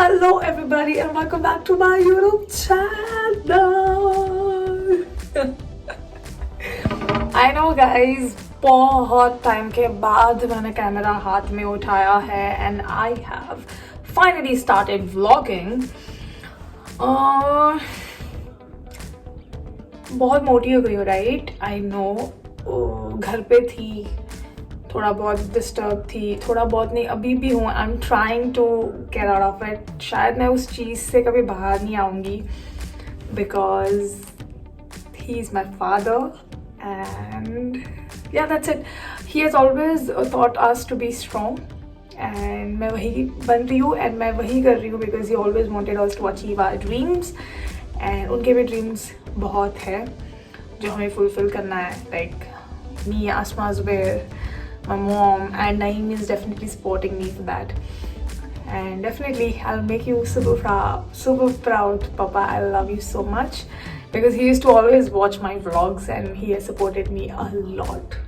Hello everybody and welcome back to my YouTube channel. I know guys, बहुत time के बाद मैंने camera हाथ में उठाया है and I have finally started vlogging. बहुत मोटी हो गई हो राइट, आई नो. घर पे थी, थोड़ा बहुत डिस्टर्ब थी, थोड़ा बहुत नहीं अभी भी हूँ. I am trying to get out of it. शायद मैं उस चीज़ से कभी बाहर नहीं आऊँगी because he is my father and yeah that's it. He has always taught us to be strong and मैं वही बन रही हूँ एंड मैं वही कर रही हूँ because he always wanted us to achieve our dreams and उनके भी ड्रीम्स बहुत है जो हमें फुलफिल करना है. Like me, Asma Zubair, my mom, and Naeem is definitely supporting me for that. And definitely I'll make you super proud, Papa. I love you so much because he used to always watch my vlogs and he has supported me a lot.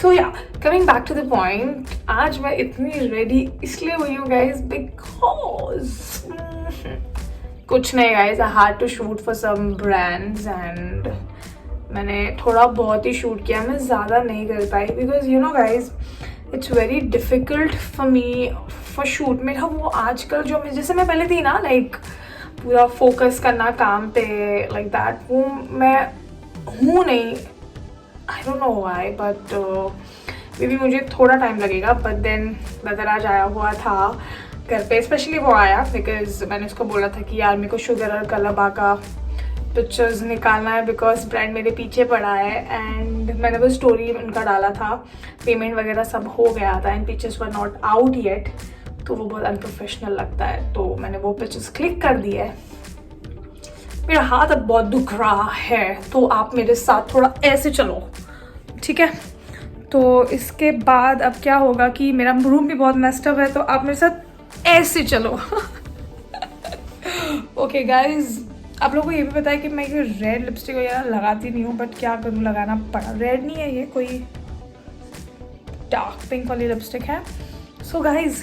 So yeah, coming back to the point, आज मैं इतनी ready इसलिए हुई हूँ guys because कुछ नहीं guys, I had to shoot for some brands and मैंने थोड़ा बहुत ही शूट किया. मैं ज़्यादा नहीं कर पाई because you know guys it's very difficult for me for shoot. मेरा वो आजकल जो जैसे मैं पहले थी ना, लाइक पूरा फोकस करना काम पे लाइक दैट, वो मैं हूँ नहीं. I don't know why but may be मुझे थोड़ा टाइम लगेगा. बट देन नजराज आया हुआ था घर पे, स्पेशली वो आया बिकॉज मैंने उसको बोला था कि यार मेरे को शुगर और कलबा का पिक्चर्स निकालना है बिकॉज ब्रांड मेरे पीछे पड़ा है. एंड मैंने वो स्टोरी उनका डाला था, पेमेंट वगैरह सब हो गया था and pictures were not out yet, तो वो बहुत अनप्रोफेशनल लगता है. तो मैंने वो पिक्चर्स क्लिक कर दिया है. मेरा हाथ अब बहुत दुख रहा है तो आप मेरे साथ थोड़ा ऐसे चलो, ठीक है. तो इसके बाद अब क्या होगा कि मेरा रूम भी बहुत मेस्ड अप है तो आप मेरे साथ ऐसे चलो. ओके गाइज, आप लोगों को ये भी पता है कि मैं ये रेड लिपस्टिक वगैरह लगाती नहीं हूँ बट क्या करूँ, लगाना पड़ा. रेड नहीं है ये, कोई डार्क पिंक वाली लिपस्टिक है. सो गाइज,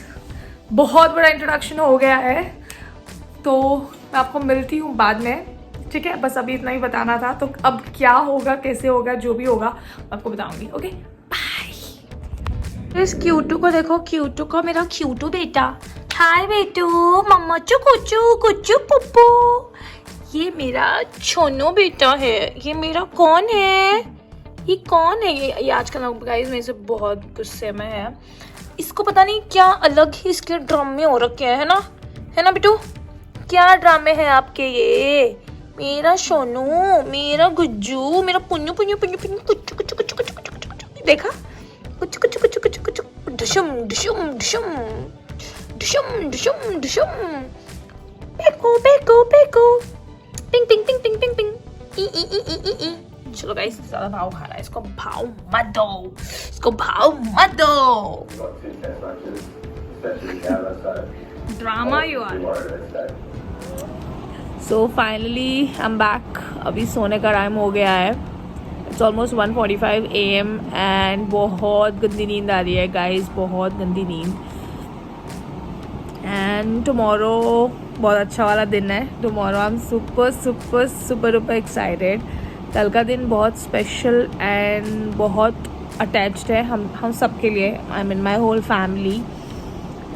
बहुत बड़ा इंट्रोडक्शन हो गया है तो मैं आपको मिलती हूँ बाद में, ठीक है. बस अभी इतना ही बताना था. तो अब क्या होगा, कैसे होगा, जो भी होगा मैं आपको बताऊँगी. Okay bye. इस क्यूटू को देखो, क्यूटू को, मेरा क्यूटू बेटा. हाय बेटू, मम्मा चू कुचू कुचू पुप्पू. ये मेरा छोनो बेटा है. ये मेरा कौन है, ये कौन है? ये आजकल गाइस मेरे से बहुत गुस्से में है. इसको पता नहीं क्या अलग ही इसके ड्रामे हो रखे हैं, है ना बेटू? क्या ड्रामे हैं आपके ये? मेरा सोनू, मेरा गुज्जू, मेरा पुन्नू पुन्नू पुन्नू पुन्नू कुचू कुचू कुचू कुचू कुचू कुचू. देखा, कुचू कुचू कुचू कुचू कुचू. डुशुम डुशुम डुशुम डुशुम डुशुम डुशुम. पेको पेको पेको. पिंग पिंग पिंग पिंग पिंग पिंग. ई ई ई ई ई ई. चलो गाइस, ज़्यादा भाव खा रहा है, इसको भाव मत दो, इसको भाव मत दो. Drama you are. So finally I am back. अभी सोने का टाइम हो गया है. इट्स ऑलमोस्ट 1:45 AM एंड बहुत गंदी नींद आ रही है गाइस, बहुत गंदी नींद. एंड टुमारो बहुत अच्छा वाला दिन है. Tomorrow I am super super super super excited. कल का दिन बहुत स्पेशल एंड बहुत अटैच्ड है हम सब के लिए. I mean my whole family.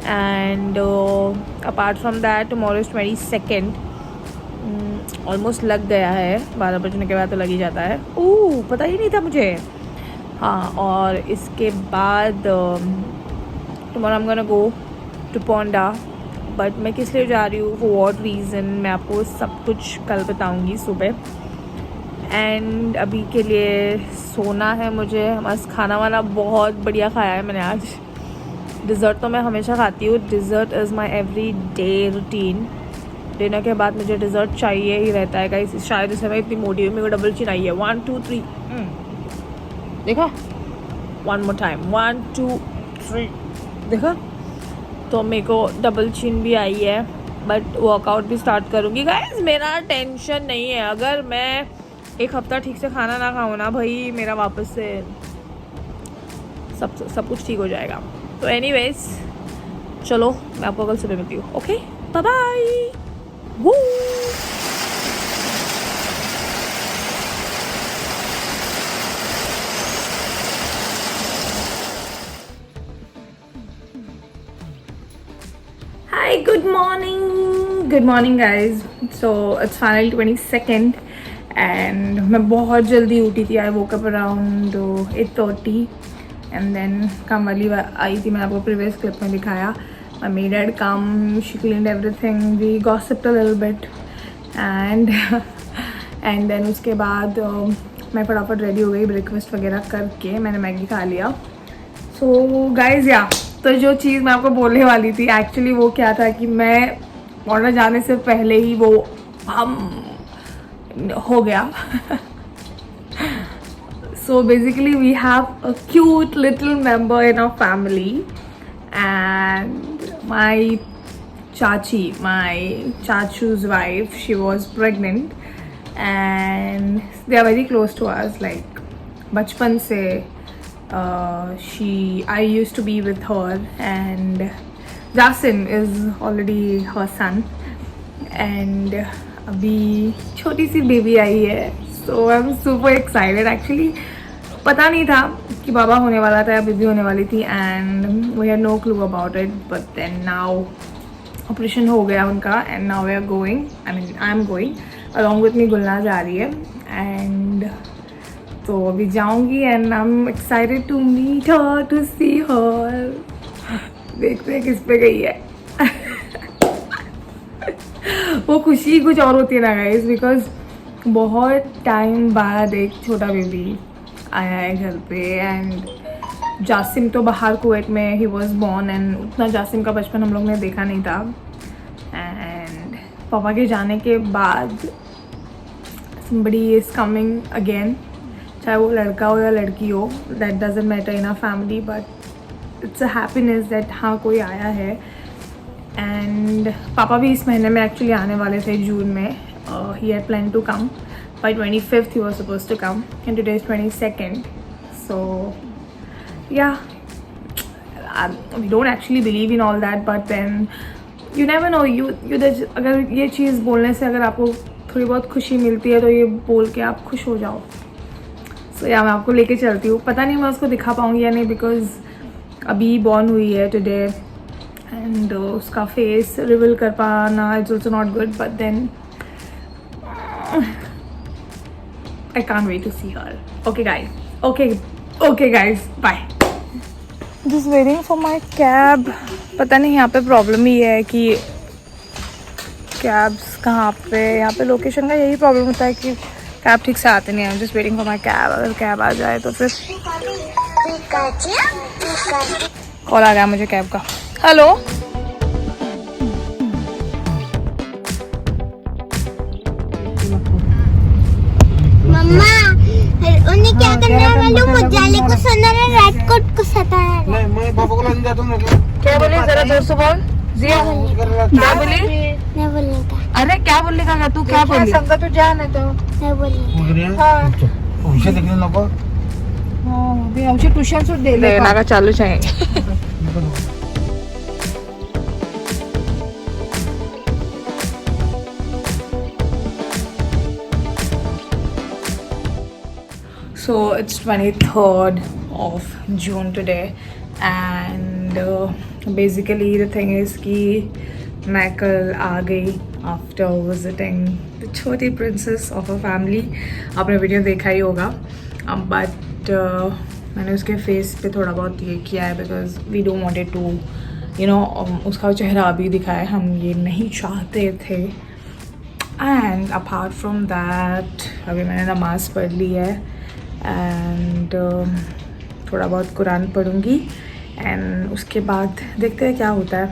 And apart from that tomorrow is 22nd. Almost लग गया है, 12 बजने के बाद तो लग ही जाता है. ओह, पता ही नहीं था मुझे. हाँ, और इसके बाद tomorrow I am gonna go to Ponda. But मैं किस लिए जा रही हूँ, फॉर वॉट रीज़न, मैं आपको सब कुछ कल बताऊँगी सुबह. एंड अभी के लिए सोना है मुझे. मस्त खाना वाना बहुत बढ़िया खाया है मैंने आज. डिज़र्ट तो मैं हमेशा खाती हूँ. Dessert is my every day routine. Dinner के बाद मुझे डिज़र्ट चाहिए ही रहता है गाइस. शायद इसे मैं इतनी मोटी हूँ, मेरे को डबल चिन आई है. 1 2 3. देखा, 1 more time, 1 2 3. देखा, तो मेरे को डबल चिन भी आई है. बट वर्कआउट भी स्टार्ट करूँगी गाइस. मेरा टेंशन नहीं है. अगर मैं एक हफ्ता ठीक से खाना ना खाऊँ ना भाई, मेरा वापस से सब कुछ ठीक हो जाएगा. तो एनीवेज चलो मैं आपको कल सुबह मिलती हूँ. Okay, bye bye. वो Hi, good morning guys. So it's finally 22nd and मैं बहुत जल्दी उठी थी. I woke up around 8:30 and then काम वाली आई थी. मैंने आपको previous clip में दिखाया. My maid had come, she cleaned everything, we gossiped a little bit and then उसके बाद मैं फटाफट रेडी हो गई. ब्रेकफास्ट वगैरह करके मैंने मैगी खा लिया. So guys तो जो चीज़ मैं आपको बोलने वाली थी एक्चुअली वो क्या था कि मैं ऑर्डर जाने से पहले ही वो हम हो गया. So basically we have a cute little member in our family and my चाचू's wife, she was pregnant and they are very close to us, like बचपन से. I used to be with her and Jasim is already her son and अभी छोटी सी baby I है. So I'm super excited actually. पता नहीं था कि बाबा होने वाला था या बेबी होने वाली थी and we had no clue about it, but then now operation हो गया उनका and now we are going, I mean I'm going along with me. Gulnaz आ रही है and तो अभी जाऊंगी and I am excited to meet her, to see her. देखते हैं किस पे गई है. वो खुशी कुछ और होती है ना गाइस, बिकॉज बहुत टाइम बाद एक छोटा बेबी आया है घर पे. एंड जासिम तो बाहर कुवैत में ही वॉज बॉर्न एंड उतना जासिम का बचपन हम लोग ने देखा नहीं था. एंड पापा के जाने के बाद somebody is coming again, चाहे वो लड़का हो या लड़की हो, that doesn't matter in our family, but it's a happiness that हाँ कोई आया है. एंड पापा भी इस महीने में एक्चुअली आने वाले थे जून में. He had plan to come by 25th, he was supposed to come and today is 22nd. So yeah we don't actually believe in all that, but then you never know. You अगर ये चीज़ बोलने से अगर आपको थोड़ी बहुत खुशी मिलती है तो ये बोल के आप खुश हो जाओ. सो या मैं आपको लेके चलती हूँ. पता नहीं मैं उसको दिखा पाऊँगी या नहीं, बिकॉज अभी बॉर्न हुई है टुडे एंड उसका फेस रिवील कर पाना it's also not good, but then I can't wait to see her. Okay guys bye. Just waiting for my cab. पता नहीं यहाँ पे प्रॉब्लम ही है कि कैब्स कहाँ पे, यहाँ पे लोकेशन का यही प्रॉब्लम होता है कि कैब ठीक से आते नहीं है. Just waiting for my cab. अगर कैब आ जाए तो फिर कॉल आ गया मुझे कैब का. हेलो मम्मा, उन्हें क्या करना है मालूम? मुझे को सुंदर रेड कोट को सताया. नहीं, मैं पापा को लाने जाता हूँ. क्या बोली जरा जोर से बोल. जिया क्या बोली? नहीं बोलने का. अरे क्या बोलने का तू? क्या बोली? समझा तू जान है तो नहीं बोलने का. उसे देखने नको. भी आमची ट्यूशन सुद्धा दिले नाका चालूच आहे. So it's 23rd of June today and basically the thing is कि मैं कल आ गई after visiting the छोटी princess of a family. आपने वीडियो देखा ही होगा, but मैंने उसके फेस पे थोड़ा बहुत ये किया है because we don't wanted to you know उसका चेहरा अभी दिखाए, हम ये नहीं चाहते थे. एंड अपार्ट फ्रॉम दैट अभी मैंने नमाज़ पढ़ ली है एंड थोड़ा बहुत कुरान पढ़ूँगी एंड उसके बाद देखते हैं क्या होता है.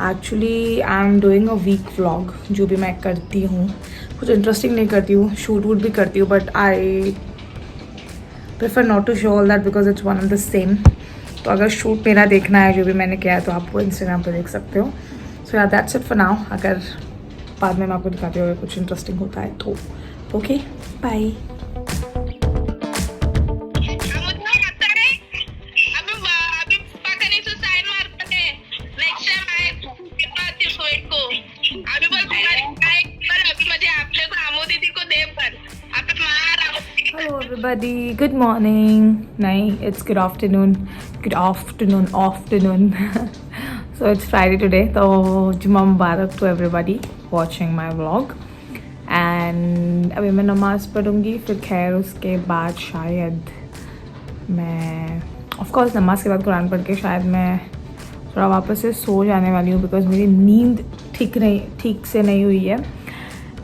Actually I am doing a week vlog, जो भी मैं करती हूँ कुछ इंटरेस्टिंग नहीं करती हूँ, शूट वूट भी करती हूँ, but I prefer not to show all that because it's one of the same. तो अगर शूट मेरा देखना है जो भी मैंने किया है तो आप वो इंस्टाग्राम पर देख सकते हो. सो या दैट्स इट फॉर नाउ. अगर बाद में मैं आपको दिखाती हूँ अगर कुछ इंटरेस्टिंग होता है तो. Okay bye. अभी पप्पा का नहीं सुसाइड मारते next everybody, good morning. Nahin, it's good afternoon. So it's Friday today. So Jummah Mubarak to everybody watching my vlog. And अभी मैं नमाज़ पढ़ूँगी, फिर खैर उसके बाद शायद मैं ऑफ कोर्स नमाज के बाद कुरान पढ़ के शायद मैं थोड़ा वापस से सो जाने वाली हूँ, बिकॉज मेरी नींद ठीक से नहीं हुई है।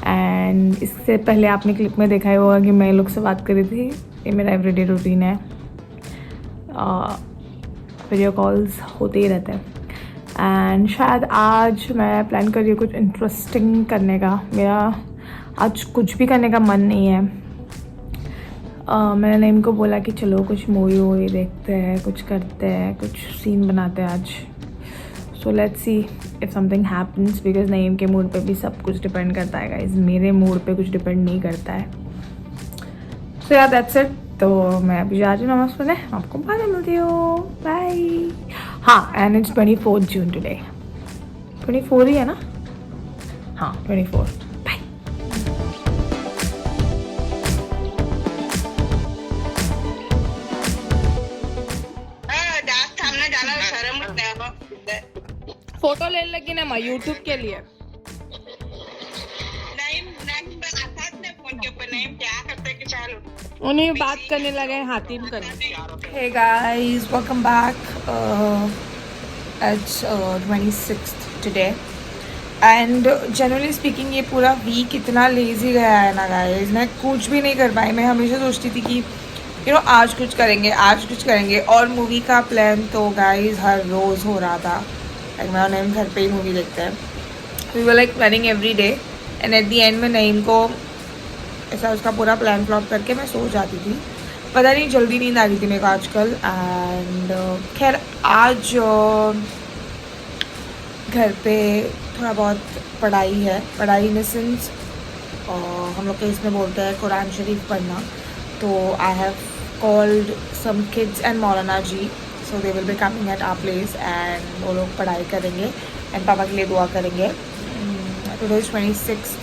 एंड इससे पहले आपने क्लिप में देखा ही होगा कि मैं लोग से बात कर रही थी। ये मेरा एवरीडे रूटीन है, वीडियो कॉल्स होते ही रहते हैं। एंड शायद आज मैं प्लान कर रही हूँ कुछ इंटरेस्टिंग करने का। मेरा आज कुछ भी करने का मन नहीं है। मैंने नईम को बोला कि चलो कुछ मूवी देखते हैं, कुछ करते हैं, कुछ सीन बनाते हैं आज। So let's see if something happens, because Naeem के मूड पे भी सब कुछ डिपेंड करता है गाइज, मेरे मूड पे कुछ डिपेंड नहीं करता है। सो यार दैट्स इट। तो मैं अभी जा रही हूँ नमाज़ पढ़ने, आपको बाद में मिलती हूँ, बाय। हाँ, एंड इट्स 24 जून टुडे। 24 ही है ना? हाँ 24। फोटो लेने लगी ना मैं यूट्यूब के लिए। उन्हें बात करने लगे हातिम करने। Hey guys, welcome back. It's 26th today and generally speaking ये पूरा वीक इतना लेजी गया है ना गाइस, मैं कुछ भी नहीं कर पाई। मैं हमेशा सोचती थी कि आज कुछ करेंगे और मूवी का प्लान तो गाइस हर रोज़ हो रहा था। मैं और नईम घर पे ही मूवी देखते हैं। We were like planning every day and at the end में नईम को ऐसा उसका पूरा प्लान फ्लॉप करके मैं सो जाती थी। पता नहीं जल्दी नींद आ रही थी मेरे को आजकल। एंड खैर आज घर पे थोड़ा बहुत पढ़ाई है, पढ़ाई इन द सेंस हम लोग के इसमें बोलते हैं कुरान शरीफ पढ़ना। तो I have called some kids and मौलाना जी, so they will be coming at our place and वो लोग पढ़ाई करेंगे एंड पापा के लिए दुआ करेंगे। टुडे इज़ 26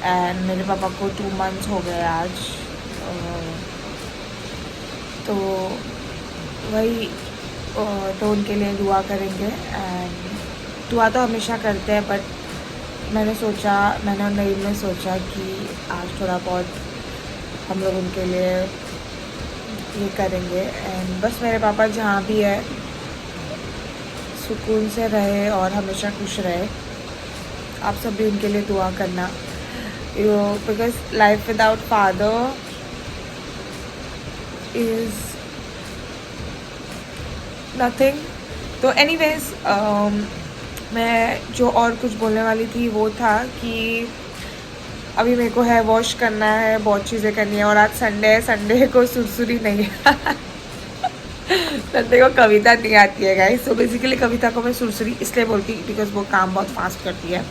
एंड मेरे पापा को 2 months हो गए आज। तो वही तो उनके लिए दुआ करेंगे। एंड दुआ तो हमेशा करते हैं, बट मैंने और नईम ने सोचा कि आज थोड़ा बहुत हम लोग उनके लिए ये करेंगे। एंड बस मेरे पापा जहाँ भी है सुकून से रहे और हमेशा खुश रहे। आप सब भी उनके लिए दुआ करना, because life without father is nothing. तो एनीवेज मैं जो और कुछ बोलने वाली थी वो था कि अभी मेरे को हेयर वॉश करना है, बहुत चीज़ें करनी है। और आज संडे है, संडे को सुरसुरी नहीं है। संडे को कविता नहीं आती है गाइस। तो बेसिकली कविता को मैं सुरसुरी इसलिए बोलती हूँ बिकॉज वो काम बहुत फास्ट करती है,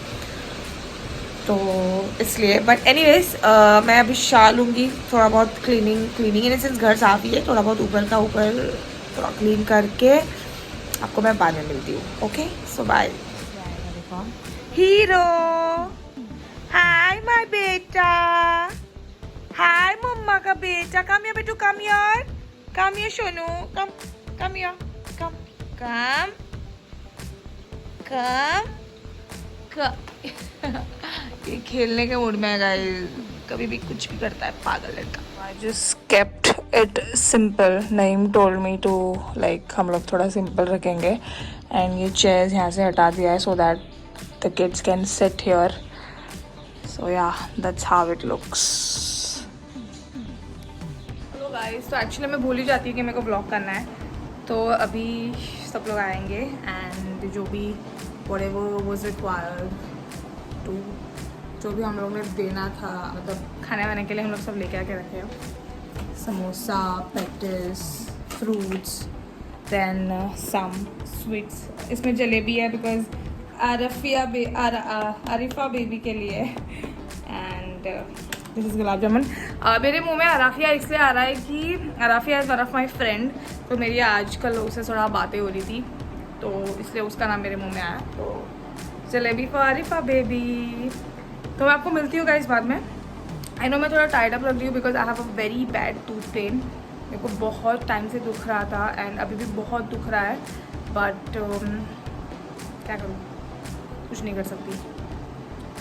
तो इसलिए। बट एनीवेज मैं अभी शाल लूँगी, थोड़ा बहुत क्लीनिंग इन द सेंस घर साफ ही है, थोड़ा बहुत ऊपर थोड़ा क्लीन करके आपको मैं बाद में मिलती हूँ। Okay, so bye. Hero, hi my बेटा, हाय मम्मा का बेटा, कम हियर बेटू, come here Sonu, come here, come. ये खेलने के मूड में है गाइस, कभी भी कुछ भी करता है पागल लड़का। I just kept it simple. Naeem told me to like हम लोग थोड़ा सिंपल रखेंगे एंड ये चेयर्स यहाँ से हटा दिया है so that the kids can sit here. So yeah, that's how it looks. Hello guys, तो एक्चुअली मैं भूल ही जाती हूँ कि मेरे को ब्लॉग करना है। तो अभी सब लोग आएंगे एंड जो भी whatever was required to, जो भी हम लोग ने देना था, मतलब खाने वाने के लिए हम लोग सब लेके आके रखे हैं। Samosa, patties, fruits, then some sweets. इसमें जलेबी है बिकॉज आरिफा बेबी के लिए। And this is gulab jamun. मेरे मुंह में अराफिया इसलिए आ रहा है कि Arafiya is one of my friend. तो मेरी आजकल उससे थोड़ा बातें हो रही थी तो इसलिए उसका नाम मेरे मुंह में आया। तो जलेबी फॉर आरिफा बेबी। तो मैं आपको मिलती हूँ गाइस बाद में। आई नो मैं थोड़ा टाइड अप लग रही हूँ because I have a very bad tooth pain. मेरे को बहुत टाइम से दुख रहा था एंड अभी भी बहुत दुख रहा है. बट क्या करूँ, कुछ नहीं कर सकती.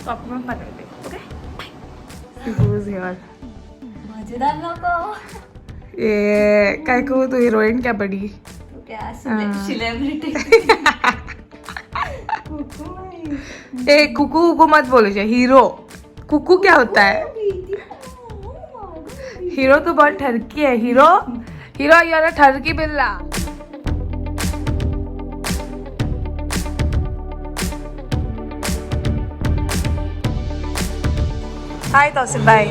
तो आपको मैं बता देती हूँ. ओके मजेदार नको. ये काय को तो हीरोइन क्या बड़ी. क्या सेलिब्रिटी. ए कुकू मत बोलो जाए. हीरो कुकू क्या होता है? हीरो तो बहुत ठरकी है. हीरो यार ठरकी बिल्ला. हाय तौसिफ भाई.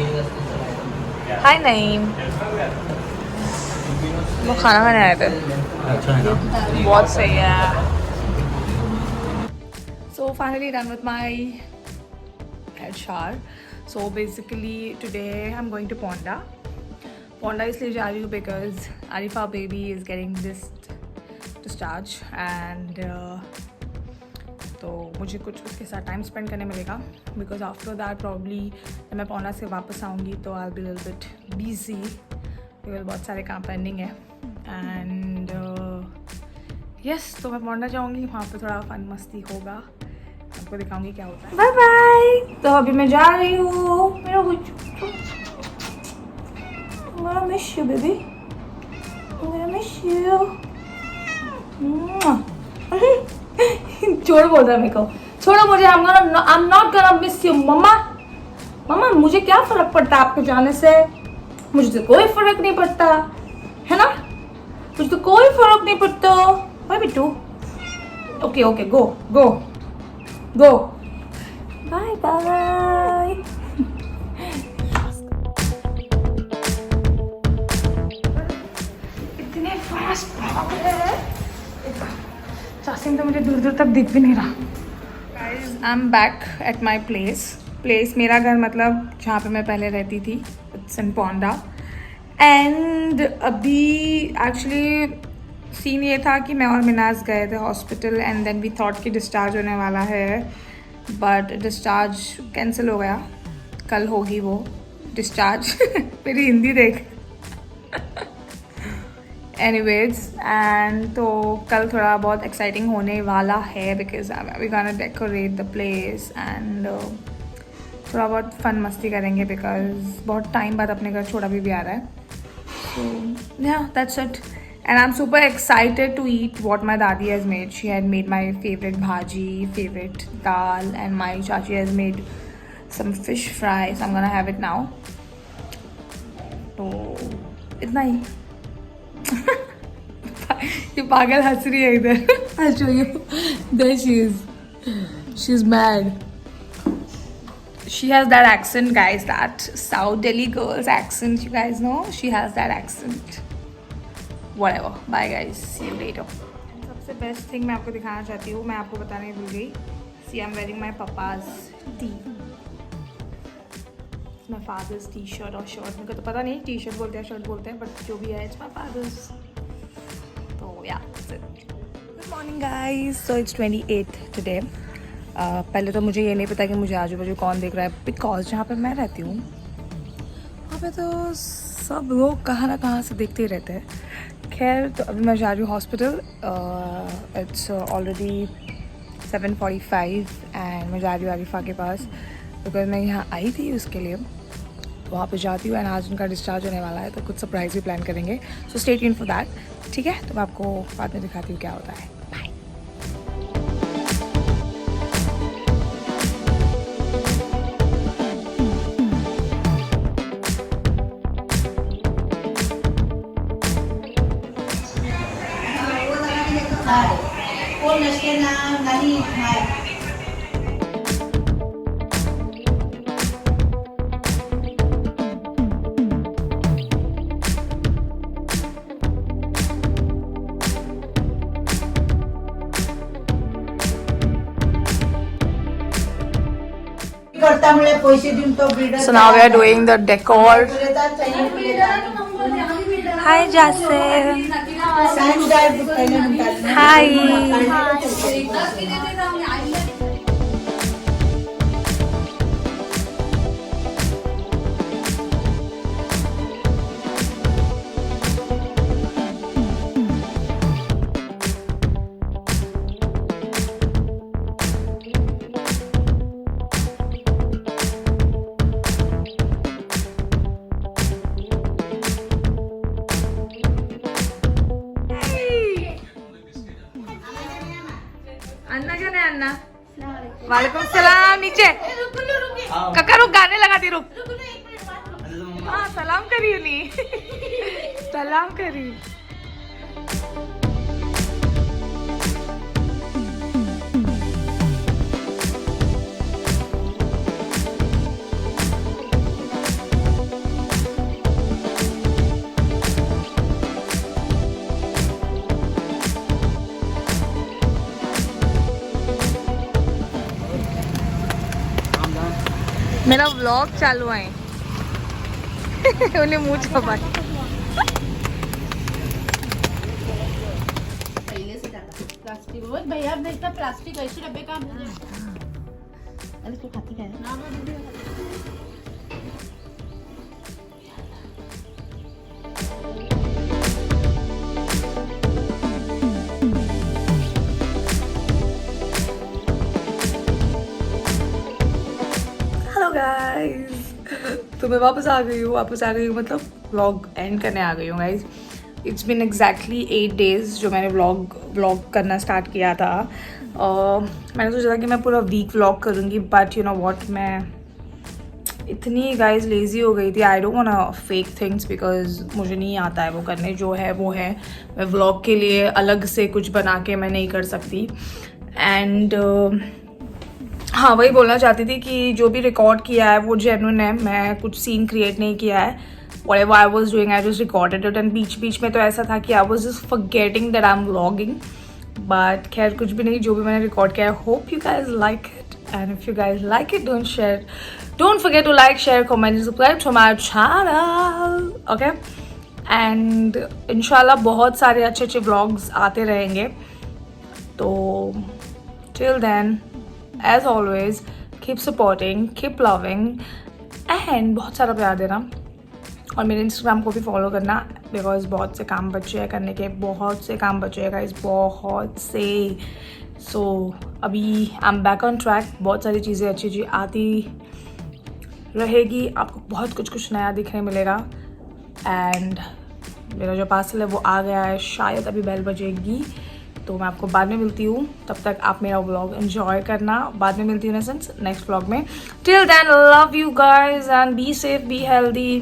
हाय नईम. वो खाना खाने आए थे. बहुत सही है. So finally done with my head shower. So basically today I'm going to Ponda. Ponda इसलिए जा रही हूँ because Arifa baby is getting this discharge and तो मुझे कुछ उसके साथ टाइम स्पेंड करने मिलेगा because after that probably जब मैं पौना से वापस आऊँगी तो I'll be a little bit busy because बहुत सारे काम पेंडिंग है and yes तो मैं पौंडा जाऊँगी. वहाँ पे थोड़ा फन मस्ती होगा. आपको दिखाऊंगी क्या होता है. Bye bye. तो अभी मैं जा रही हूँ. मेरा मिस यू बेबी. मेरा मिस यू. छोड़ बोल रहा है मेरे को. छोड़ो मुझे. I'm not gonna miss you मम्मा. मम्मा मुझे क्या फर्क पड़ता है आपके जाने से. मुझे तो कोई फर्क नहीं पड़ता है ना. मुझे तो कोई फर्क नहीं पड़ता. Bye Bittu. Okay go. Bye bye. इतने फास्ट भाग रहे हैं. चासिम तो मुझे दूर तक दिख भी नहीं रहा. Guys I am back at my place. मेरा घर मतलब जहाँ पे मैं पहले रहती थी. It's in Ponda. एंड अभी एक्चुअली सीन ये था कि मैं और मिनाज गए थे hospital and then we thought कि डिस्चार्ज होने वाला है बट डिस्चार्ज कैंसिल हो गया. कल होगी वो डिस्चार्ज. मेरी हिंदी देख. एनीवेज एंड तो कल थोड़ा बहुत एक्साइटिंग होने वाला है because we gonna decorate the place and थोड़ा बहुत फन मस्ती करेंगे बिकॉज बहुत टाइम बाद अपने घर छोड़ा भी आ रहा है. सो या that's it. And I'm super excited to eat what my dadi has made. She had made my favorite bhaji, favorite dal, and my chachi has made some fish fry. So I'm gonna have it now. तो इतना ही. ये पागल हंस रही है इधर. I'll show you. There she is. She's mad. She has that accent, guys. That South Delhi girl's accent. You guys know she has that accent. Whatever. Bye guys. See you later. सबसे best thing मैं आपको दिखाना चाहती हूँ. मैं आपको बताने भूल गई. See, I'm wearing my papa's tee. It's my father's t-shirt or shirt. मेरे को तो पता नहीं t-shirt बोलते हैं शर्ट बोलते हैं बट जो भी है it's my father's. तो yeah, that's it. Good morning guys. So it's 28th today. पहले तो मुझे ये नहीं पता कि मुझे आजू बाजू कौन देख रहा है बिकॉज जहाँ पे मैं रहती हूँ वहाँ पे तो सब लोग कहाँ ना कहाँ से देखते ही रहते हैं. खैर तो अभी मैं जा रही हूँ हॉस्पिटल. इट्स ऑलरेडी 7:45 एंड मैं जा रही हूँ आरिफा के पास बिकॉज मैं यहाँ आई थी उसके लिए. वहाँ पे जाती हूँ एंड आज उनका डिस्चार्ज होने वाला है तो कुछ सरप्राइज भी प्लान करेंगे. So stay tuned for that. ठीक है तो मैं आपको बाद में दिखाती हूँ क्या होता है. Bye. So now we are doing the decor. Hi Jasim. Hi. अन्ना वालेकुम सलाम नीचे काका रुक गाने लगाती रुक हाँ सलाम करी नहीं सलाम करी मेरा व्लॉग चालू है उन्हें मुंह छपाई प्लास्टिक भैया देखता प्लास्टिक ऐसे डब्बे का अरे तू खाती क्या है हेलो गाइस तो मैं वापस आ गई हूँ मतलब व्लॉग एंड करने आ गई हूँ guys it's been exactly 8 days जो मैंने व्लॉग करना स्टार्ट किया था मैंने सोचा था कि मैं पूरा वीक व्लॉग करूँगी बट यू नो व्हाट मैं इतनी गाइस लेज़ी हो गई थी I don't want fake things because मुझे नहीं आता है वो करने जो है वो है मैं व्लॉग के लिए अलग से कुछ बना के मैं नहीं कर सकती एंड हाँ वही बोलना चाहती थी कि जो भी रिकॉर्ड किया है वो जेन्युइन है मैं कुछ सीन क्रिएट नहीं किया है whatever I was doing I just recorded it and बीच में तो ऐसा था कि I was just forgetting that I'm vlogging but खैर कुछ भी नहीं जो भी मैंने रिकॉर्ड किया है hope you guys like it and if you guys like it don't forget to like share comment and subscribe to my channel okay and इंशाल्लाह बहुत सारे अच्छे vlogs आते रहेंगे तो till then as always keep supporting keep loving and बहुत सारा प्यार देना और मेरे इंस्टाग्राम को भी फॉलो करना बिकॉज बहुत से काम बचे हैं करने के बहुत से काम बचे हैं गाइस बहुत से सो अभी आई एम बैक ऑन ट्रैक बहुत सारी चीज़ें अच्छी आती रहेगी आपको बहुत कुछ नया दिखने मिलेगा एंड मेरा जो पार्सल है वो आ गया है शायद अभी बेल बजेगी तो मैं आपको बाद में मिलती हूँ तब तक आप मेरा व्लॉग एंजॉय करना बाद में मिलती हूँ नेक्स्ट व्लॉग में till then love you guys and be safe be healthy